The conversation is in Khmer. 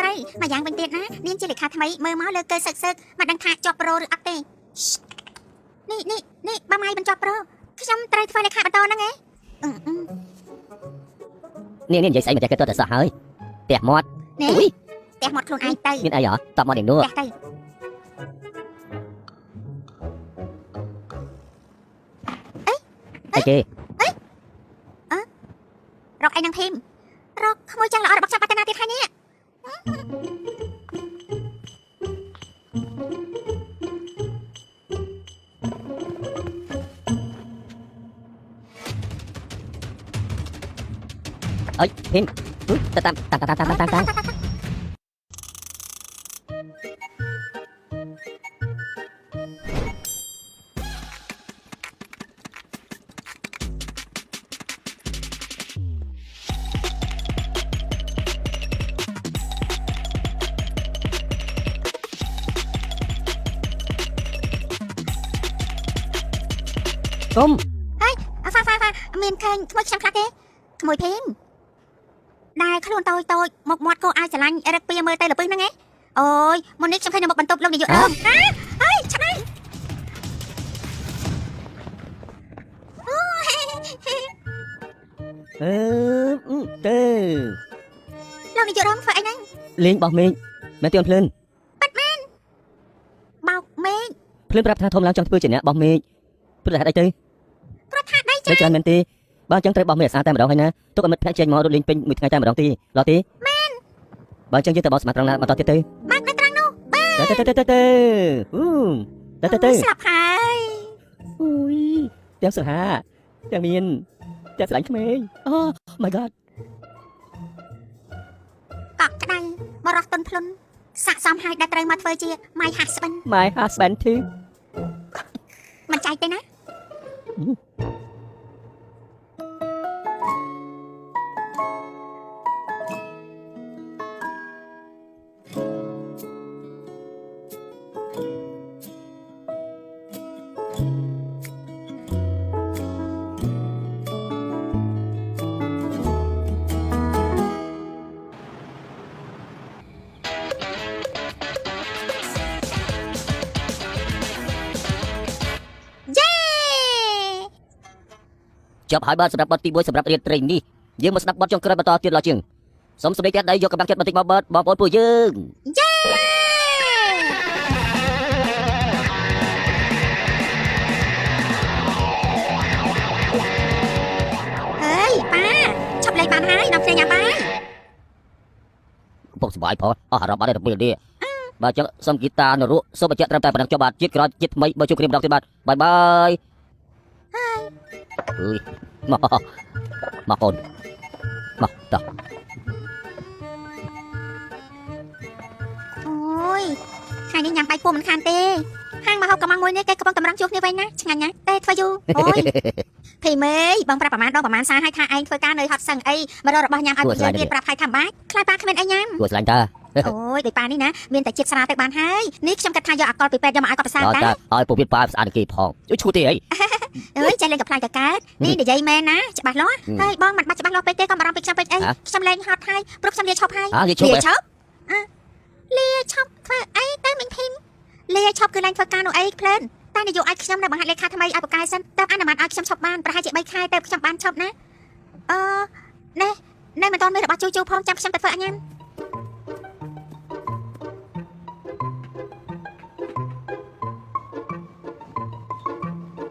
ត្រីមកយ៉ាងវិញទៀតណានាងជាលេខាថ្មីមើលមកលើកើសឹកមកដឹងថាជាប់ប្រូឬអត់ទេនេះបាម៉ៃបញ្ចប់ប្រូខ្ញុំត្រូវធ្វើលេខាបន្តហ្នឹងឯងនាងនិយាយស្អីមកតែគេទៅតែសោះហើយផ្ទះមាត់អូយផ្ទះមាត់ខ្លួនឯងទៅមានអីហ៎តបមកនាងនោះផ្ទះទៅអីគេរកអីនឹងភីមរកក្មួយចាំល្អរបស់ចាប់បាត់តាណាទៀតហើយនេះអើយភីមទៅតាមគុំហើយហ្វាមានឃើញក្មួយខ្ញុំខ្លះទេក្មួយភីមដែលខ្លួនតូចមកមាត់គោអាចឆ្លាញ់រឹកពីមើលទៅលពឹសហ្នឹងឯងអូយមុននេះខ្ញុំឃើញនៅមុខបន្ទប់លោកនាយកដើមហើយឆ្នៃទៅលោកនាយកដើមធ្វើអីហ្នឹងលេងបោះមេឃមែនទេអូនភ្លឿនប៉ាត់មែនបោកមេឃភ្លឿនប្រាប់ថាធំឡើងចង់ធ្វើជាអ្នកបោះមេឃព្រោះថាអីទៅព្រោះថាដៃចាច្រើនមែនទេបើអញ្ចឹងត្រូវបោះមេឃស្អាតតែម្ដងហើយណាទុកឲ្យមិត្តភក្តិចេញមករត់លេងពេញមួយថ្ងៃតែម្ដងទេឡោះទេមែនបើអញ្ចឹងយើងទៅបោះស្មាត់ត្រង់ណាបន្តទៀតទៅបាក់នៅត្រង់នោះទៅស្លាប់ហើយអូយទាំងសហាទាំងមានទាំងស្លាញ់ក្មេងអូ my god កក់ក្ដៅបរោះតុនភ្លុនស័កសមហើយដែលត្រូវមកធ្វើជា my husband too មិនចែកទេណាចប់ហើយបាទសម្រាប់បទទី1សម្រាប់រៀនត្រេងនេះយើងមកស្ដាប់បទចុងក្រោយបន្តទៀតឡើយជាងសូមសម្ដែងទៀតដៃយកកម្លាំងចិត្តបន្តិចមកបាទបងប្អូនពួកយើងហើយប៉ាឈប់លេងបានហើយដល់គ្នាញ៉ាំបាយពុកសុបាយផងអស់អារម្មណ៍បានតែពេលនេះបាទចឹងសុំហ្គីតានរកសូមបញ្ជាក់ត្រឹមតែប៉ុណ្ណឹងចុះបាទជាតិក្រោយជាតិថ្មីបើជួបគ្នាម្ដងទៀតបាទបាយបាយហើយអើយមកកូនមកតោះអូយថ្ងៃនេះញ៉ាំបាយពុំមិនខានទេហាងមកហូបកំងមួយនេះគេកំពុងតម្រង់ជួបគ្នាវិញណាឆ្ងាញ់ណាស់ទេធ្វើយូរអូយភីមេបងប្រាប់ប្រមាណប្រមាណសារឲ្យថាឯងធ្វើការនៅហត់សឹងអីមករករបស់ញ៉ាំឲ្យពួកយើងទៀតប្រាប់ឲ្យថាបាច់ខ្លាចប៉ាគ្មានអីញ៉ាំគួរឆ្លាញ់តាអូយដោយប៉ានេះណាមានតែជាតិស្រាទៅបានហើយនេះខ្ញុំគិតថាយកអកលពីពេទ្យយកមកឲ្យគាត់ប្រសាតាឲ្យពួកវាប៉ាស្អាតគេផងជួយឈួតទេអីអើយចេះលេងកំ pl ាយតកើតនេះនិយាយមែនណាច្បាស់លាស់ហើយបងមិនបាច់ច្បាស់លាស់ពេកទេក៏បារម្ភពេកខ្ញុំពេកអីខ្ញុំលេងហត់ហើយព្រោះខ្ញុំលាឈប់ហើយលាឈប់ធ្វើអីទៅមិញភីមលាឈប់គឺឡើងធ្វើការនោះអីភ្លើនតែនាយកឲ្យខ្ញុំនៅបង្ហាត់លេខាថ្មីឲ្យប្រកាយសិនតើអនុម័តឲ្យខ្ញុំឈប់បានប្រហែលជា3ខែទៅខ្ញុំបានឈប់ណានេះមិនទាន់មានរបស់ជូផងចាំខ្ញុំទៅធ្វើអញ្ញ៉ាំ